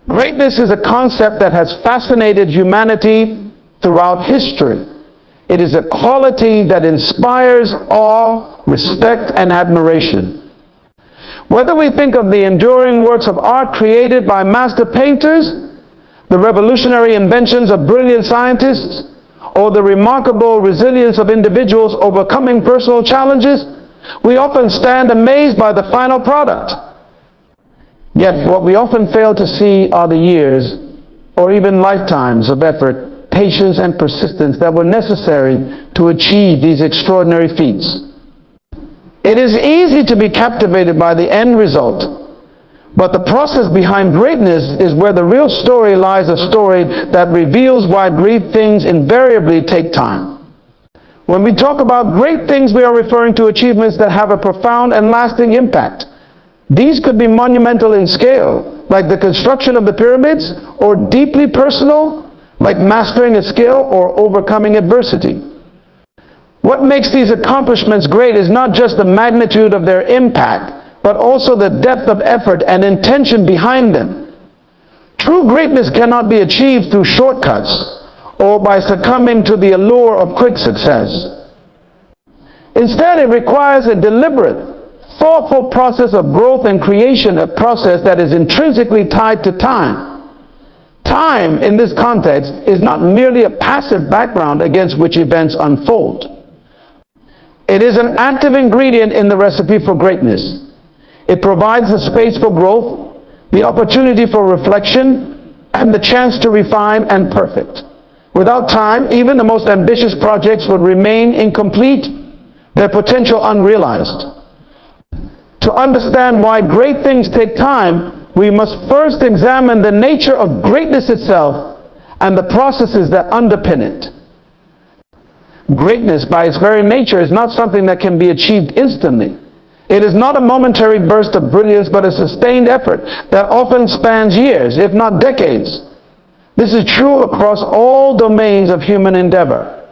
Greatness is a concept that has fascinated humanity throughout history. It is a quality that inspires awe, respect, and admiration. Whether we think of the enduring works of art created by master painters, the revolutionary inventions of brilliant scientists, or the remarkable resilience of individuals overcoming personal challenges, we often stand amazed by the final product. Yet what we often fail to see are the years, or even lifetimes of effort, patience, and persistence that were necessary to achieve these extraordinary feats. It is easy to be captivated by the end result, but the process behind greatness is where the real story lies, a story that reveals why great things invariably take time. When we talk about great things, we are referring to achievements that have a profound and lasting impact. These could be monumental in scale, like the construction of the pyramids, or deeply personal, like mastering a skill or overcoming adversity. What makes these accomplishments great is not just the magnitude of their impact, but also the depth of effort and intention behind them. True greatness cannot be achieved through shortcuts or by succumbing to the allure of quick success. Instead, it requires a deliberate, thoughtful process of growth and creation, a process that is intrinsically tied to time. Time, in this context, is not merely a passive background against which events unfold. It is an active ingredient in the recipe for greatness. It provides the space for growth, the opportunity for reflection, and the chance to refine and perfect. Without time, even the most ambitious projects would remain incomplete, their potential unrealized. To understand why great things take time, we must first examine the nature of greatness itself and the processes that underpin it. Greatness, by its very nature, is not something that can be achieved instantly. It is not a momentary burst of brilliance, but a sustained effort that often spans years, if not decades. This is true across all domains of human endeavor.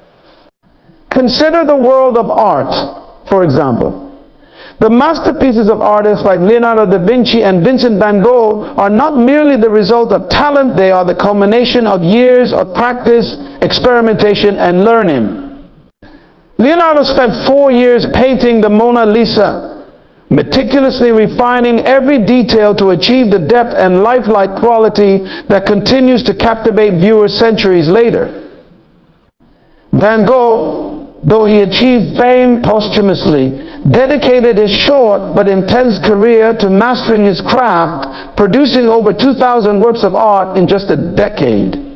Consider the world of art, for example. The masterpieces of artists like Leonardo da Vinci and Vincent van Gogh are not merely the result of talent, they are the culmination of years of practice, experimentation, and learning. Leonardo spent 4 years painting the Mona Lisa, meticulously refining every detail to achieve the depth and lifelike quality that continues to captivate viewers centuries later. Van Gogh, though he achieved fame posthumously, dedicated his short but intense career to mastering his craft, producing over 2,000 works of art in just a decade.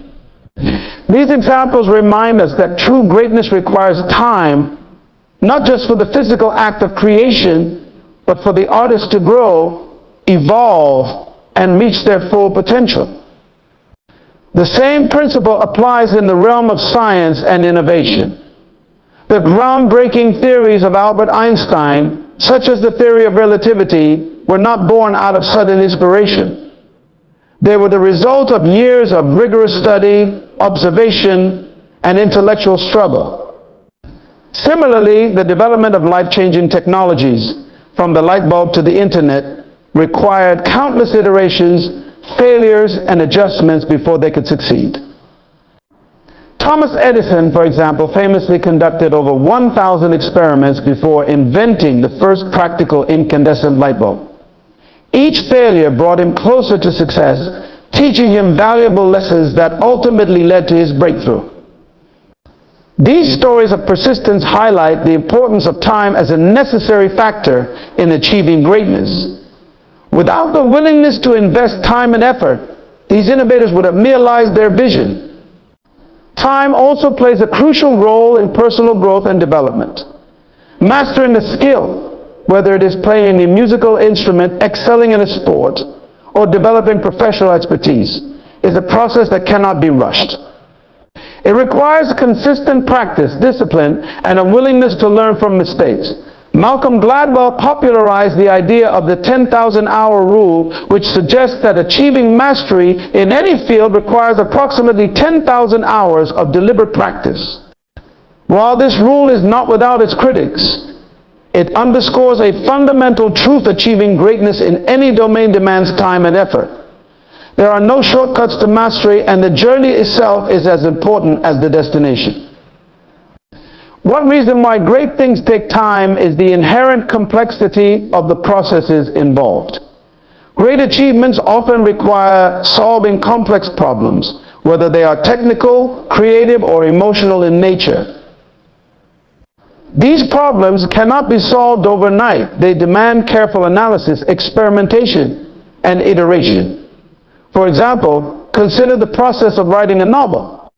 These examples remind us that true greatness requires time, not just for the physical act of creation, but for the artist to grow, evolve, and reach their full potential. The same principle applies in the realm of science and innovation. The groundbreaking theories of Albert Einstein, such as the theory of relativity, were not born out of sudden inspiration. They were the result of years of rigorous study, observation, and intellectual struggle. Similarly, the development of life-changing technologies, from the light bulb to the internet, required countless iterations, failures, and adjustments before they could succeed. Thomas Edison, for example, famously conducted over 1,000 experiments before inventing the first practical incandescent light bulb. Each failure brought him closer to success, teaching him valuable lessons that ultimately led to his breakthrough. These stories of persistence highlight the importance of time as a necessary factor in achieving greatness. Without the willingness to invest time and effort, these innovators would have realized their vision. Time also plays a crucial role in personal growth and development. Mastering a skill, whether it is playing a musical instrument, excelling in a sport, or developing professional expertise, is a process that cannot be rushed. It requires consistent practice, discipline, and a willingness to learn from mistakes. Malcolm Gladwell popularized the idea of the 10,000-hour rule, which suggests that achieving mastery in any field requires approximately 10,000 hours of deliberate practice. While this rule is not without its critics, it underscores a fundamental truth: achieving greatness in any domain demands time and effort. There are no shortcuts to mastery, and the journey itself is as important as the destination. One reason why great things take time is the inherent complexity of the processes involved. Great achievements often require solving complex problems, whether they are technical, creative, or emotional in nature. These problems cannot be solved overnight. They demand careful analysis, experimentation, and iteration. For example, consider the process of writing a novel.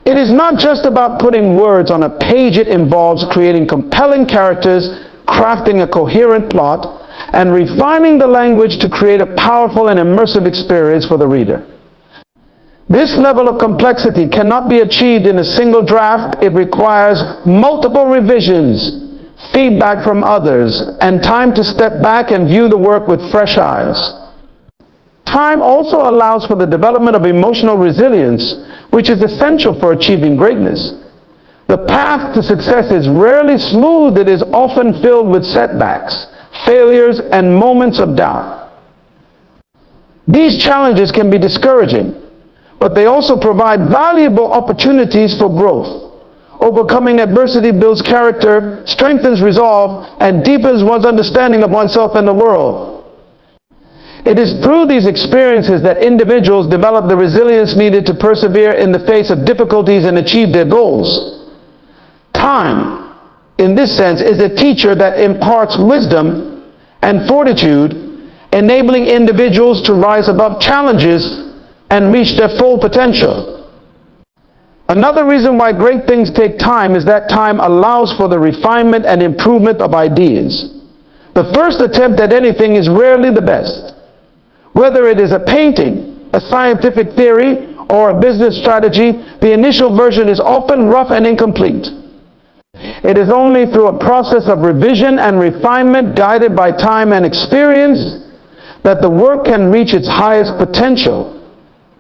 It is not just about putting words on a page. It involves creating compelling characters, crafting a coherent plot, and refining the language to create a powerful and immersive experience for the reader. This level of complexity cannot be achieved in a single draft. It requires multiple revisions, feedback from others, and time to step back and view the work with fresh eyes. Time also allows for the development of emotional resilience, which is essential for achieving greatness. The path to success is rarely smooth. It is often filled with setbacks, failures, and moments of doubt. These challenges can be discouraging, but they also provide valuable opportunities for growth. Overcoming adversity builds character, strengthens resolve, and deepens one's understanding of oneself and the world. It is through these experiences that individuals develop the resilience needed to persevere in the face of difficulties and achieve their goals. Time, in this sense, is a teacher that imparts wisdom and fortitude, enabling individuals to rise above challenges and reach their full potential. Another reason why great things take time is that time allows for the refinement and improvement of ideas. The first attempt at anything is rarely the best. Whether it is a painting, a scientific theory, or a business strategy, the initial version is often rough and incomplete. It is only through a process of revision and refinement, guided by time and experience, that the work can reach its highest potential.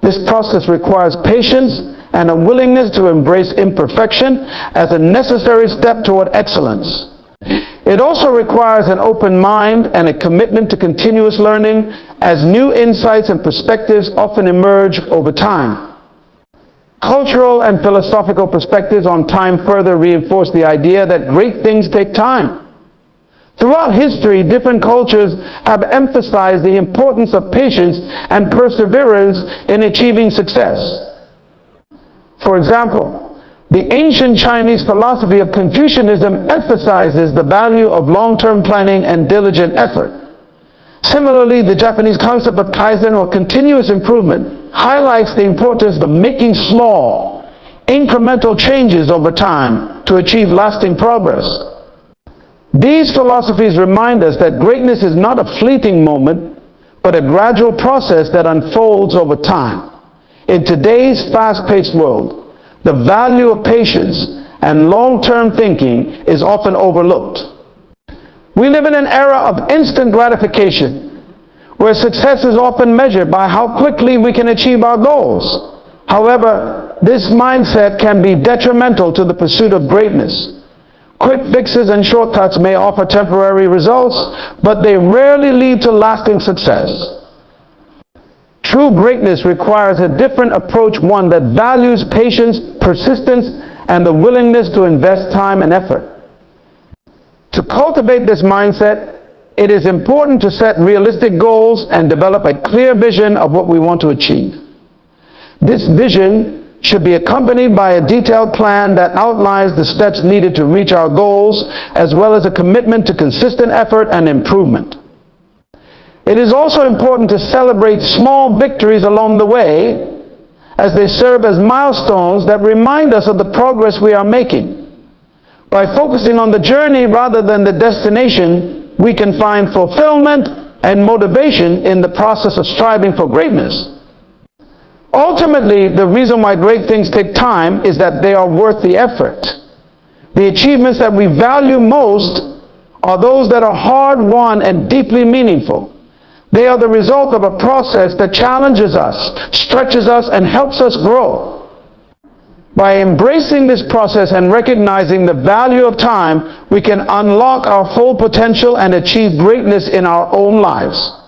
This process requires patience and a willingness to embrace imperfection as a necessary step toward excellence. It also requires an open mind and a commitment to continuous learning, as new insights and perspectives often emerge over time. Cultural and philosophical perspectives on time further reinforce the idea that great things take time. Throughout history, different cultures have emphasized the importance of patience and perseverance in achieving success. For example, the ancient Chinese philosophy of Confucianism emphasizes the value of long-term planning and diligent effort. Similarly, the Japanese concept of kaizen, or continuous improvement, highlights the importance of making small, incremental changes over time to achieve lasting progress. These philosophies remind us that greatness is not a fleeting moment, but a gradual process that unfolds over time. In today's fast-paced world, the value of patience and long-term thinking is often overlooked. We live in an era of instant gratification, where success is often measured by how quickly we can achieve our goals. However, this mindset can be detrimental to the pursuit of greatness. Quick fixes and shortcuts may offer temporary results, but they rarely lead to lasting success. True greatness requires a different approach, one that values patience, persistence, and the willingness to invest time and effort. To cultivate this mindset, it is important to set realistic goals and develop a clear vision of what we want to achieve. This vision should be accompanied by a detailed plan that outlines the steps needed to reach our goals, as well as a commitment to consistent effort and improvement. It is also important to celebrate small victories along the way, as they serve as milestones that remind us of the progress we are making. By focusing on the journey rather than the destination, we can find fulfillment and motivation in the process of striving for greatness. Ultimately, the reason why great things take time is that they are worth the effort. The achievements that we value most are those that are hard-won and deeply meaningful. They are the result of a process that challenges us, stretches us, and helps us grow. By embracing this process and recognizing the value of time, we can unlock our full potential and achieve greatness in our own lives.